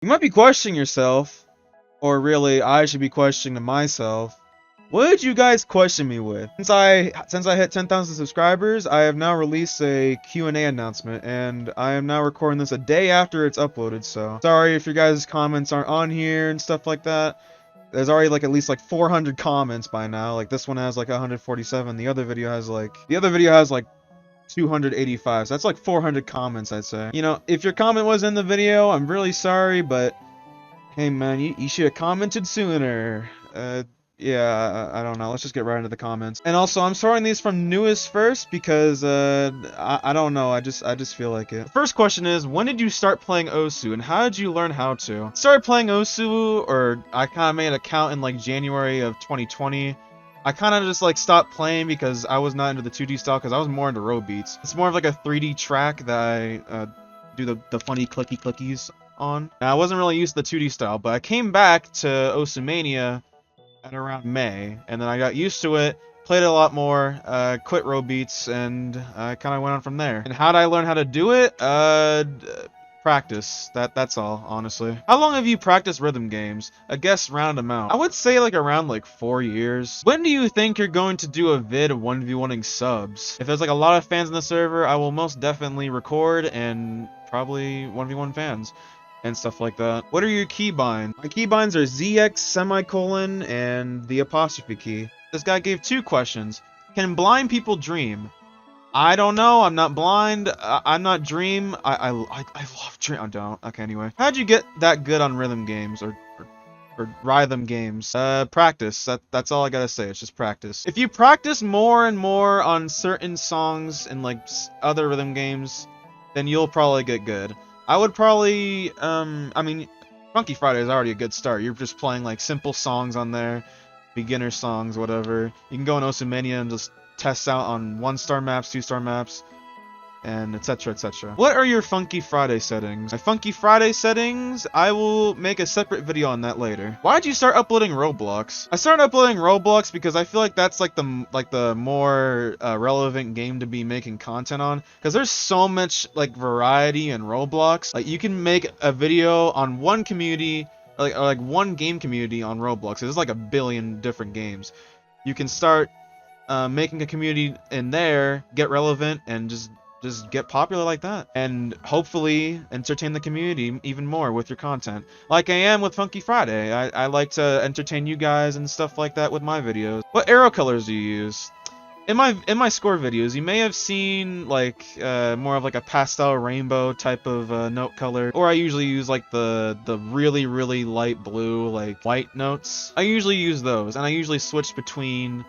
You might be questioning yourself, or really, I should be questioning myself. What did you guys question me with? Since I hit 10,000 subscribers, I have now released a Q&A announcement, and I am now recording this a day after it's uploaded, so sorry if your guys' comments aren't on here and stuff like that. There's already like at least like 400 comments by now. Like this one has like 147. The other video has like 285. So that's like 400 comments, I'd say. You know, if your comment was in the video, I'm really sorry, but hey man, you should have commented sooner. Yeah, I don't know. Let's just get right into the comments. And also, I'm sorting these from newest first because I don't know. I just feel like it. The first question is, when did you start playing Osu, and how did you learn how to? Started playing Osu, or I kind of made an account in like January of 2020. I kind of just like stopped playing because I was not into the 2D style, because I was more into row beats. It's more of like a 3D track that I do the funny clicky clickies on. Now, I wasn't really used to the 2D style, but I came back to Osu Mania at around May, and then I got used to it, played it a lot more, quit row beats, and I kind of went on from there. And how did I learn how to do it? Practice. That's all, honestly. How long have you practiced rhythm games? A guess round amount. I would say like around like 4 years. When do you think you're going to do a vid 1v1ing subs? If there's like a lot of fans in the server, I will most definitely record and probably 1v1 fans and stuff like that. What are your keybinds? My keybinds are ZX semicolon and the apostrophe key. This guy gave 2 questions. Can blind people dream? I don't know. I'm not blind. I'm not dream. I love dream. I don't. Okay, anyway. How'd you get that good on rhythm games or rhythm games? Practice. That's all I gotta say. It's just practice. If you practice more and more on certain songs and like other rhythm games, then you'll probably get good. I would probably, I mean, Funky Friday is already a good start. You're just playing like simple songs on there, beginner songs, whatever. You can go in Osu Mania and just test out on 1-star maps, 2-star maps, and etc, etc. What are your Funky Friday settings? My Funky Friday settings, I will make a separate video on that later. Why'd you start uploading Roblox? I started uploading Roblox because I feel like that's like the more relevant game to be making content on, because there's so much like variety in Roblox. Like you can make a video on one community, like one game community on Roblox. There's like a billion different games. You can start making a community in there, get relevant, and just get popular like that, and hopefully entertain the community even more with your content, like I am with Funky Friday. I like to entertain you guys and stuff like that with my videos. What arrow colors do you use? In my score videos, you may have seen like more of like a pastel rainbow type of note color, or I usually use like the really light blue, like white notes. I usually use those, and I usually switch between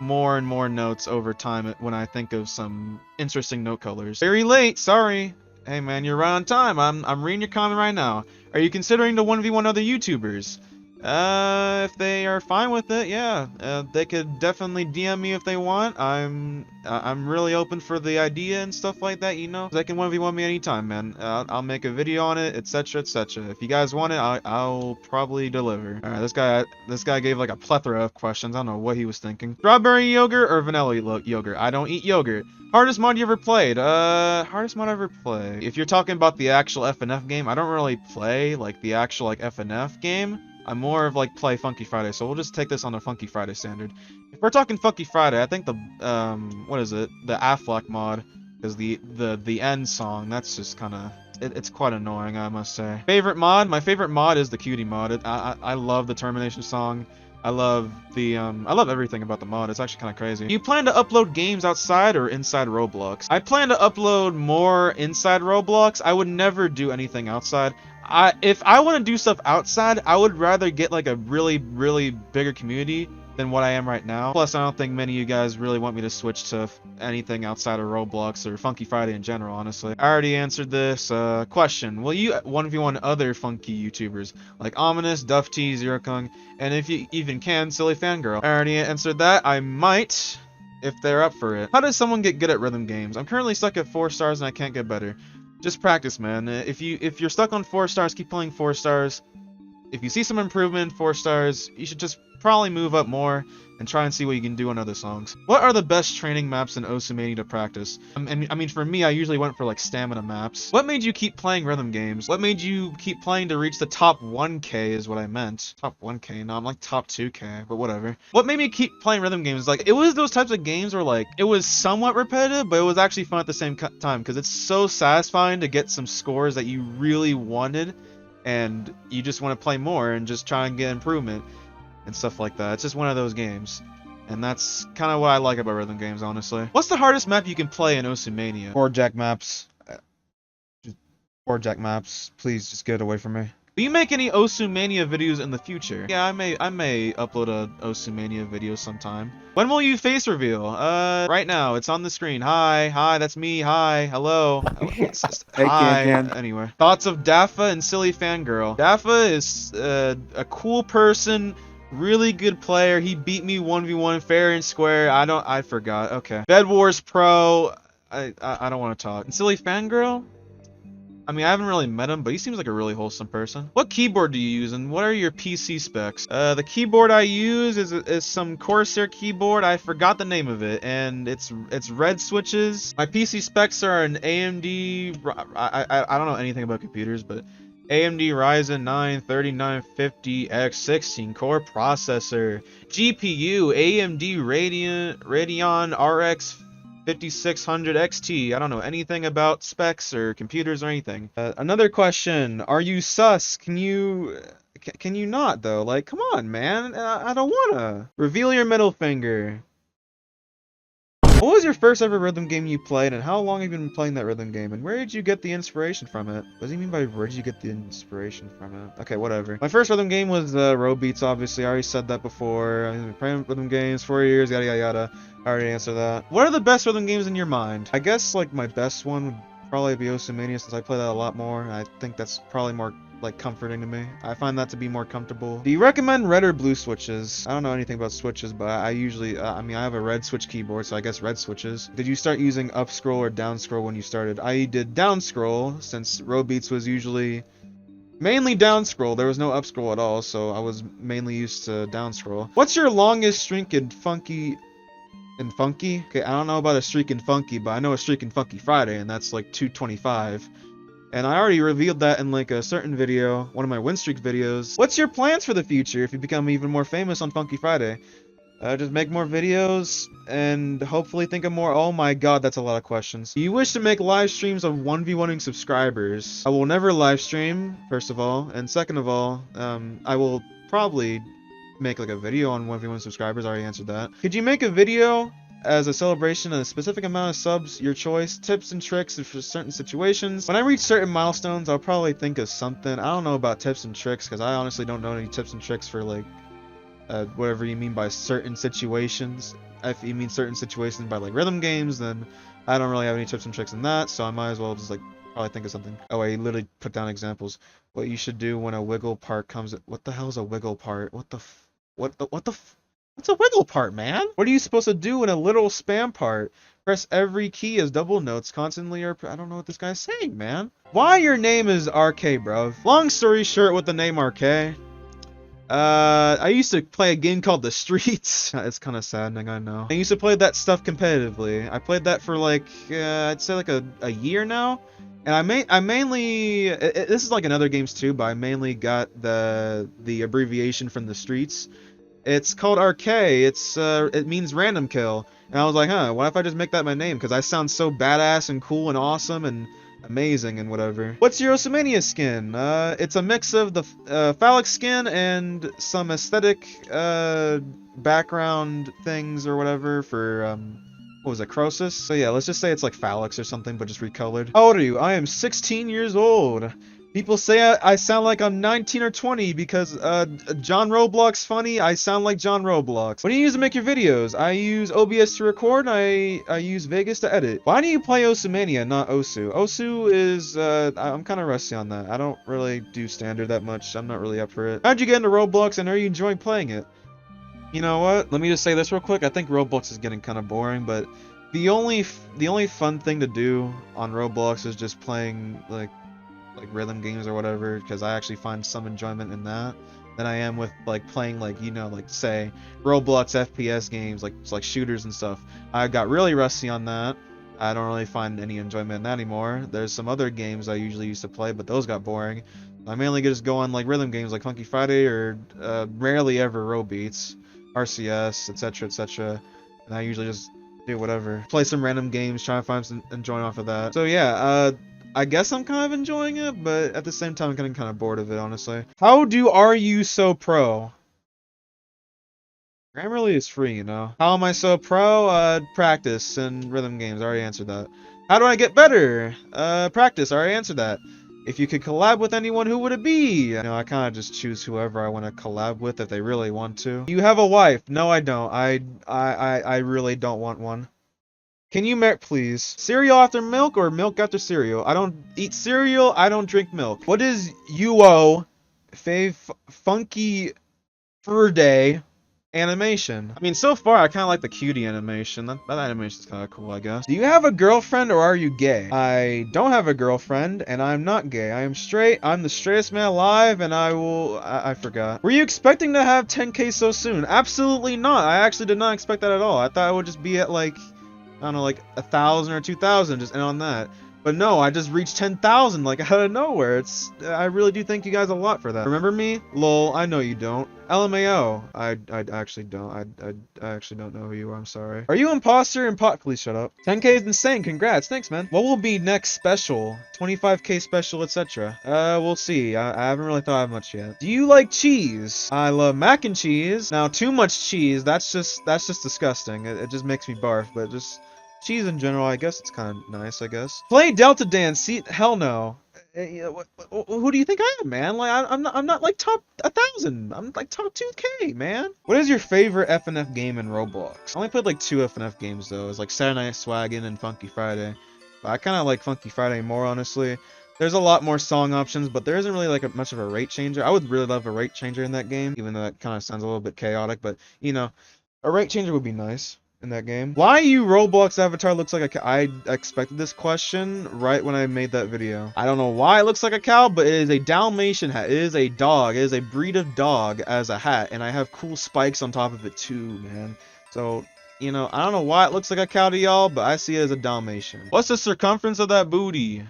more and more notes over time when I think of some interesting note colors. Very late, sorry. Hey man, you're right on time. I'm reading your comment right now. Are you considering to 1v1 other YouTubers? If they are fine with it, yeah. They could definitely DM me if they want. I'm really open for the idea and stuff like that, you know. They can 1v1 me anytime, man. I'll make a video on it, etc, etc. If you guys want it, I'll probably deliver. Alright, this guy gave like a plethora of questions. I don't know what he was thinking. Strawberry yogurt or vanilla yogurt? I don't eat yogurt. Hardest mod you ever played? Hardest mod I ever played. If you're talking about the actual FNF game, I don't really play like the actual like FNF game. I'm more of like play Funky Friday, so we'll just take this on a Funky Friday standard. If we're talking Funky Friday, I think the what is it? The Affleck mod is the end song. That's just kind of it's quite annoying, I must say. Favorite mod? My favorite mod is the Cutie mod. I love the Termination song. I love everything about the mod. It's actually kind of crazy. Do you plan to upload games outside or inside Roblox? I plan to upload more inside Roblox. I would never do anything outside. If I want to do stuff outside, I would rather get like a really bigger community than what I am right now. Plus, I don't think many of you guys really want me to switch to anything outside of Roblox or Funky Friday in general, honestly. I already answered this question. Will you 1v1 other funky YouTubers like Ominous, Duff T, Zero Kung, and if you even can, Silly Fangirl? I already answered that. I might if they're up for it. How does someone get good at rhythm games? I'm currently stuck at 4 stars and I can't get better. Just practice, man. If you're stuck on 4 stars, keep playing 4 stars. if you see some improvement in 4 stars, you should just probably move up more and try and see what you can do on other songs. What are the best training maps in Osumania to practice? And I mean, for me, I usually went for like stamina maps. What made you keep playing rhythm games? What made you keep playing to reach the top 1k is what I meant. Top 1k? No, I'm like top 2k, but whatever. What made me keep playing rhythm games? Like, it was those types of games where like, it was somewhat repetitive, but it was actually fun at the same time because it's so satisfying to get some scores that you really wanted and you just want to play more and just try and get improvement and stuff like that. It's just one of those games. And that's kind of what I like about rhythm games, honestly. What's the hardest map you can play in Osumania? Board jack maps. Board jack maps. Please just get away from me. Will you make any Osumania videos in the future? Yeah, I may upload a Osumania video sometime. When will you face reveal? Right now. It's on the screen. Hi, that's me. Hi, hello. Hi. Anyway, thoughts of Dafa and Silly Fangirl. Dafa is a cool person. Really good player. He beat me 1v1 fair and square. I forgot. Okay. Bed Wars Pro. I don't want to talk. And Silly Fangirl? I mean, I haven't really met him, but he seems like a really wholesome person. What keyboard do you use, and what are your PC specs? The keyboard I use is some Corsair keyboard. I forgot the name of it, and it's red switches. My PC specs are an AMD. I don't know anything about computers, but AMD Ryzen 9 3950X 16-core processor. GPU AMD Radeon RX 5600 XT. I don't know anything about specs or computers or anything. Another question. Are you sus? Can you not though? Like, come on, man. I don't wanna. Reveal your middle finger. What was your first ever rhythm game you played, and how long have you been playing that rhythm game, and where did you get the inspiration from it? What does he mean by where did you get the inspiration from it? Okay, whatever. My first rhythm game was Roadbeats, obviously. I already said that before. I've been playing rhythm games 4 years, yada yada yada. I already answered that. What are the best rhythm games in your mind? I guess like my best one would probably be Osumania since I play that a lot more. I think that's probably more like comforting to me. I find that to be more comfortable. Do you recommend red or blue switches? I don't know anything about switches, but I usually, I mean, I have a red switch keyboard, so I guess red switches. Did you start using up scroll or down scroll when you started? I did down scroll since Roadbeats was usually mainly down scroll. There was no up scroll at all, so I was mainly used to down scroll. What's your longest streak in Funky? Okay, I don't know about a streak in Funky, but I know a streak in Funky Friday, and that's like 225. And I already revealed that in like a certain video, one of my win streak videos. What's your plans for the future if you become even more famous on Funky Friday? Just make more videos and hopefully think of more. Oh my god, that's a lot of questions. Do you wish to make live streams of 1v1ing subscribers? I will never live stream, first of all. And second of all, I will probably make like a video on 1v1 subscribers. I already answered that. Could you make a video as a celebration of a specific amount of subs, your choice, tips and tricks for certain situations? When I reach certain milestones, I'll probably think of something. I don't know about tips and tricks, because I honestly don't know any tips and tricks for like, whatever you mean by certain situations. If you mean certain situations by like rhythm games, then I don't really have any tips and tricks in that, so I might as well just like probably think of something. Oh, I literally put down examples. What you should do when a wiggle part comes. What the hell is a wiggle part? What's a wiggle part, man? What are you supposed to do in a little spam part? Press every key as double notes constantly, or I don't know what this guy's saying, man. Why your name is RK, bruv? Long story short with the name RK. I used to play a game called The Streets. It's kind of saddening, I know. I used to play that stuff competitively. I played that for like, I'd say like a year now. And I mainly, this is like in other games too, but I mainly got the abbreviation from The Streets. It's called RK. It means random kill. And I was like, huh, what if I just make that my name? Because I sound so badass and cool and awesome and amazing and whatever. What's your Osumania skin? It's a mix of the phallic skin and some aesthetic background things or whatever for what was it, Croesus? So yeah, let's just say it's like phallics or something, but just recolored. How old are you? I am 16 years old. People say I sound like I'm 19 or 20 because John Roblox funny. I sound like John Roblox. What do you use to make your videos? I use OBS to record. I use Vegas to edit. Why do you play Osumania, not Osu? Osu is I'm kind of rusty on that. I don't really do standard that much. I'm not really up for it. How'd you get into Roblox, and are you enjoying playing it? You know what? Let me just say this real quick. I think Roblox is getting kind of boring, but the only fun thing to do on Roblox is just playing like like rhythm games or whatever, because I actually find some enjoyment in that than I am with like playing like, you know, like say Roblox FPS games, like shooters and stuff. I got really rusty on that. I don't really find any enjoyment in that anymore. There's some other games I usually used to play, but those got boring. I mainly just go on like rhythm games like Funky Friday or rarely ever Row Beats, RCS, etc., etc. And I usually just do whatever. Play some random games, try to find some enjoyment off of that. So yeah, I guess I'm kind of enjoying it, but at the same time I'm getting kind of bored of it, honestly. How do Are You So Pro? Grammarly is free, you know. How am I so pro? Practice and rhythm games. I already answered that. How do I get better? Practice. I already answered that. If you could collab with anyone, who would it be? You know, I kind of just choose whoever I want to collab with if they really want to. You have a wife? No, I don't. I really don't want one. Can you please? Cereal after milk or milk after cereal? I don't eat cereal. I don't drink milk. What is UO Funky Fur Day animation? I mean, so far I kind of like the cutie animation. That animation's kind of cool, I guess. Do you have a girlfriend or are you gay? I don't have a girlfriend and I'm not gay. I am straight. I'm the straightest man alive and I forgot. Were you expecting to have 10K so soon? Absolutely not. I actually did not expect that at all. I thought I would just be at like, I don't know, like 1,000 or 2,000, just end on that. But no, I just reached 10,000 like out of nowhere. I really do thank you guys a lot for that. Remember me? Lol, I know you don't. LMAO. I actually don't. I actually don't know who you are. I'm sorry. Are you imposter? Please shut up. 10K is insane. Congrats. Thanks, man. What will be next special? 25K special, etc. We'll see. I haven't really thought of much yet. Do you like cheese? I love mac and cheese. Now, too much cheese, that's just disgusting. It just makes me barf, but just cheese in general, I guess it's kind of nice, I guess. Play Delta Dance. See, hell no. Who do you think I am, man? Like, I'm not like top 1,000. I'm like top 2K, man. What is your favorite FNF game in Roblox? I only played like 2 FNF games though. It's like Saturday Night Swaggin' and Funky Friday. But I kind of like Funky Friday more, honestly. There's a lot more song options, but there isn't really like much of a rate changer. I would really love a rate changer in that game, even though that kind of sounds a little bit chaotic. But you know, a rate changer would be nice in that game. Why you Roblox avatar looks like a cow? I expected this question right when I made that video. I don't know why it looks like a cow, but it is a Dalmatian hat. It is a dog. It is a breed of dog as a hat, and I have cool spikes on top of it too, man. So, you know, I don't know why it looks like a cow to y'all, but I see it as a Dalmatian. What's the circumference of that booty?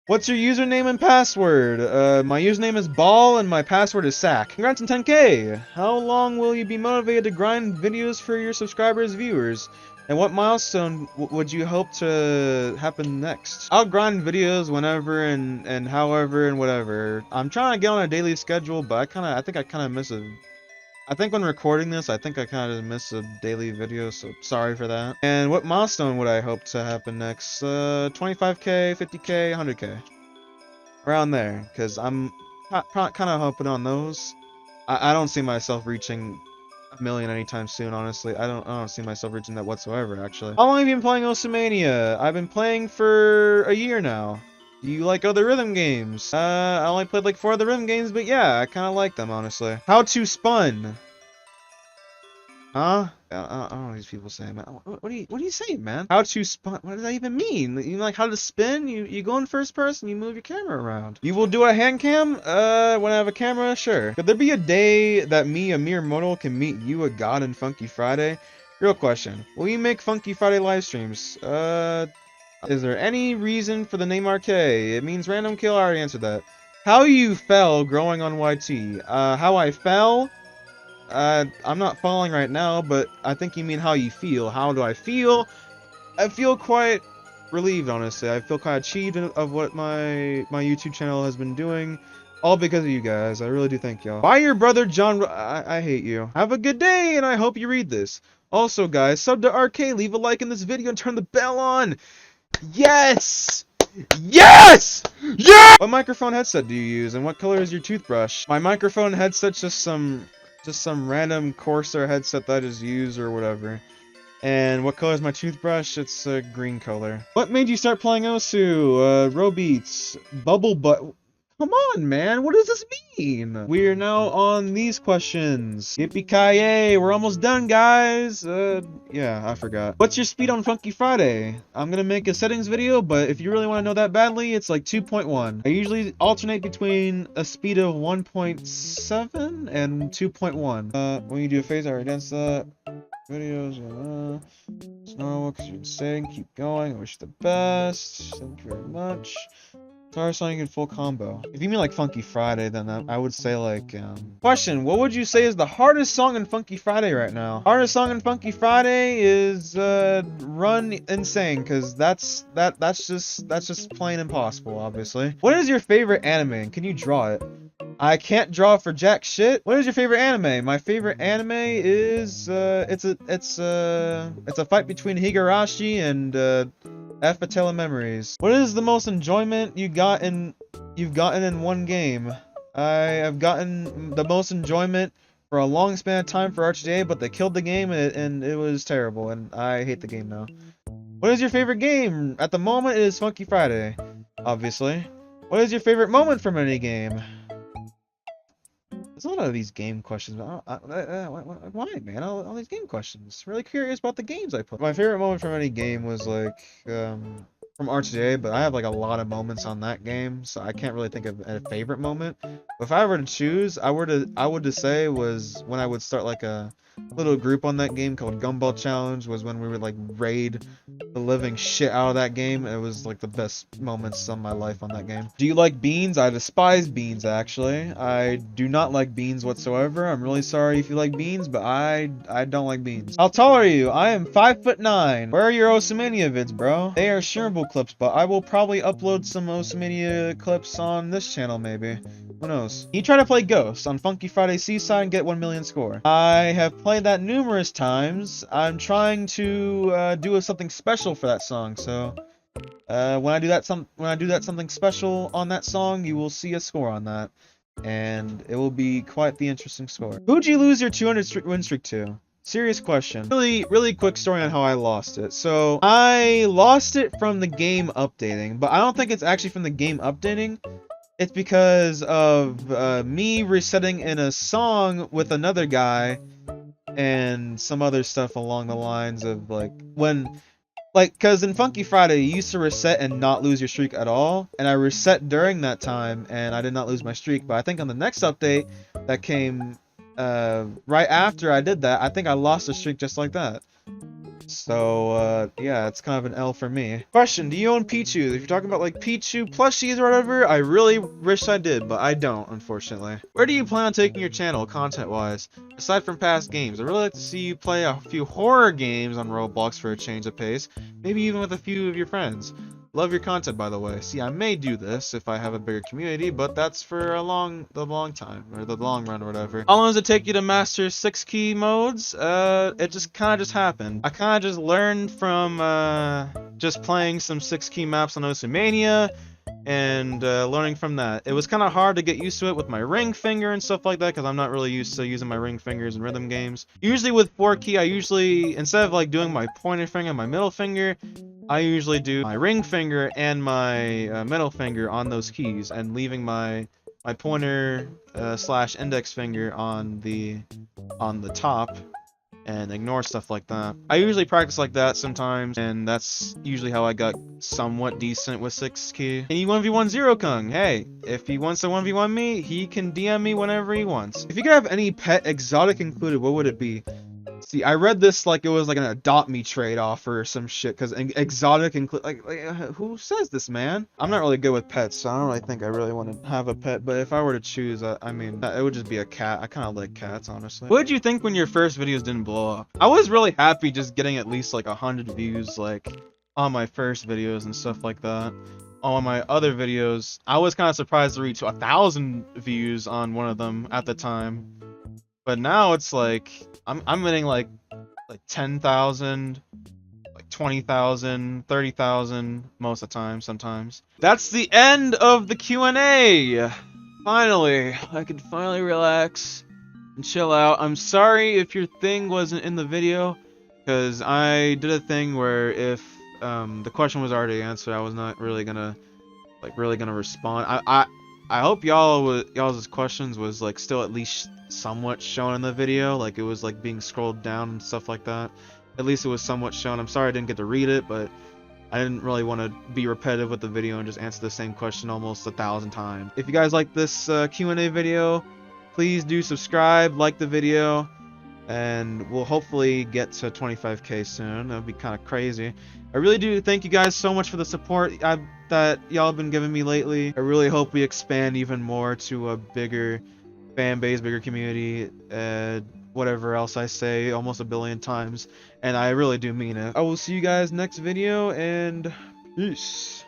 What's your username and password? My username is Ball and my password is Sack. Congrats on 10K! How long will you be motivated to grind videos for your subscribers, viewers? And what milestone would you hope to happen next? I'll grind videos whenever and however and whatever. I'm trying to get on a daily schedule, but I think I kind of miss a I think when recording this, I think I kind of missed a daily video, so sorry for that. And what milestone would I hope to happen next? 25K, 50K, 100K. Around there, because I'm kind of hoping on those. I don't see myself reaching a million anytime soon, honestly. I don't see myself reaching that whatsoever, actually. How long have you been playing Mania? I've been playing for a year now. Do you like other rhythm games? I only played like 4 other rhythm games, but yeah, I kind of like them, honestly. How to spun? Huh? I don't know what these people say, man. What are you saying, man? How to spun? What does that even mean? You know, like how to spin? You go in first person, you move your camera around. You will do a hand cam? When I have a camera, sure. Could there be a day that me, a mere mortal, can meet you, a god, in Funky Friday? Real question. Will you make Funky Friday live streams? Is there any reason for the name RK? It means random kill. I already answered that. How you fell growing on YT? How I fell? I'm not falling right now, but I think you mean how you feel. How do I feel? I feel quite relieved, honestly. I feel quite achieved of what my YouTube channel has been doing. All because of you guys. I really do thank y'all. Bye, your brother John. I hate you. Have a good day, and I hope you read this. Also, guys, sub to RK, leave a like in this video, and turn the bell on. Yes! Yes! Yeah! What microphone headset do you use, and what color is your toothbrush? My microphone headset's just some random Corsair headset that I just use or whatever. And what color is my toothbrush? It's a green color. What made you start playing Osu? Row Beats, Bubble Butt. Come on, man. What does this mean? We are now on these questions. Yippee-ki-yay. We're almost done, guys. Yeah, I forgot. What's your speed on Funky Friday? I'm gonna make a settings video, but if you really want to know that badly, it's like 2.1. I usually alternate between a speed of 1.7 and 2.1. When you do a phase, I against that. Videos, it's normal because you're insane. Keep going. I wish you the best. Thank you very much. Sorry, song in full combo. If you mean like Funky Friday, then I would say like, Question, what would you say is the hardest song in Funky Friday right now? Hardest song in Funky Friday is, Run Insane, because that's just plain impossible, obviously. What is your favorite anime, and can you draw it? I can't draw for jack shit. What is your favorite anime? My favorite anime is, it's a fight between Higurashi and, F a Tale of Memories. What is the most enjoyment you've gotten in one game? I have gotten the most enjoyment for a long span of time for RTA, but they killed the game and it was terrible, and I hate the game now. What is your favorite game? At the moment, it is Funky Friday, obviously. What is your favorite moment from any game? There's a lot of these game questions, but why, man? All these game questions. Really curious about the games I put. My favorite moment from any game was like, from RTA, but I have like a lot of moments on that game, so I can't really think of a favorite moment. But if I were to choose, I would to say was when I would start like a little group on that game called Gumball Challenge, was when we would like raid the living shit out of that game. It was like the best moments of my life on that game. Do you like beans? I despise beans, actually. I do not like beans whatsoever. I'm really sorry if you like beans, but I don't like beans. How tall are you? I am 5'9". Where are your Osamania vids, bro? They are shareable clips, but I will probably upload some Osamania clips on this channel, maybe. Who knows? Can you try to play Ghost on Funky Friday Seaside and get 1 million score? I have played that numerous times. I'm trying to do something special for that song, so when I do that something special on that song, you will see a score on that, and it will be quite the interesting score. Who'd you lose your 200 win streak to? Serious question. Really quick story on how I lost it. So I lost it from the game updating, but I don't think it's actually from the game updating. It's because of me resetting in a song with another guy and some other stuff along the lines of like because in Funky Friday you used to reset and not lose your streak at all, and I reset during that time and I did not lose my streak. But I think on the next update that came right after I did that, I think I lost a streak just like that. So, yeah, it's kind of an L for me. Question, do you own Pichu? If you're talking about, like, Pichu plushies or whatever, I really wish I did, but I don't, unfortunately. Where do you plan on taking your channel, content-wise? Aside from past games, I'd really like to see you play a few horror games on Roblox for a change of pace, maybe even with a few of your friends. Love your content, by the way. See, I may do this if I have a bigger community, but that's for the long time, or the long run, or whatever. How long does it take you to master 6 key modes? It just kind of happened. I kind of just learned from, just playing some 6 key maps on Mania, and learning from that. It was kind of hard to get used to it with my ring finger and stuff like that, because I'm not really used to using my ring fingers in rhythm games. Usually with 4 key, I usually, instead of like doing my pointer finger and my middle finger, I usually do my ring finger and my middle finger on those keys, and leaving my pointer slash index finger on the top, and ignore stuff like that. I usually practice like that sometimes, and that's usually how I got somewhat decent with 6 key. And he 1v1 Zero Kung. Hey, if he wants to 1v1 me, he can DM me whenever he wants. If you could have any pet, exotic included, what would it be? See, I read this like it was like an adopt me trade offer or some shit, because exotic include like who says this, man? I'm not really good with pets, so I don't really think I really want to have a pet, but if I were to choose, I mean, it would just be a cat. I kind of like cats, honestly. What did you think when your first videos didn't blow up? I was really happy just getting at least like 100 views, like, on my first videos and stuff like that. On my other videos, I was kind of surprised to reach 1,000 views on one of them at the time. But now it's like, I'm getting like 10,000, like 20,000, 30,000 most of the time, sometimes. That's the end of the Q&A! Finally, I can finally relax and chill out. I'm sorry if your thing wasn't in the video, because I did a thing where if the question was already answered, I was not really gonna respond. I hope y'all's questions was like still at least somewhat shown in the video, like it was like being scrolled down and stuff like that. At least it was somewhat shown. I'm sorry I didn't get to read it, but I didn't really want to be repetitive with the video and just answer the same question almost 1,000 times. If you guys like this Q&A video, please do subscribe, like the video, and we'll hopefully get to 25k soon. That would be kind of crazy. I really do thank you guys so much for the support that y'all have been giving me lately. I really hope we expand even more to a bigger fan base, bigger community, whatever else I say almost a billion times, and I really do mean it. I will see you guys next video, and peace.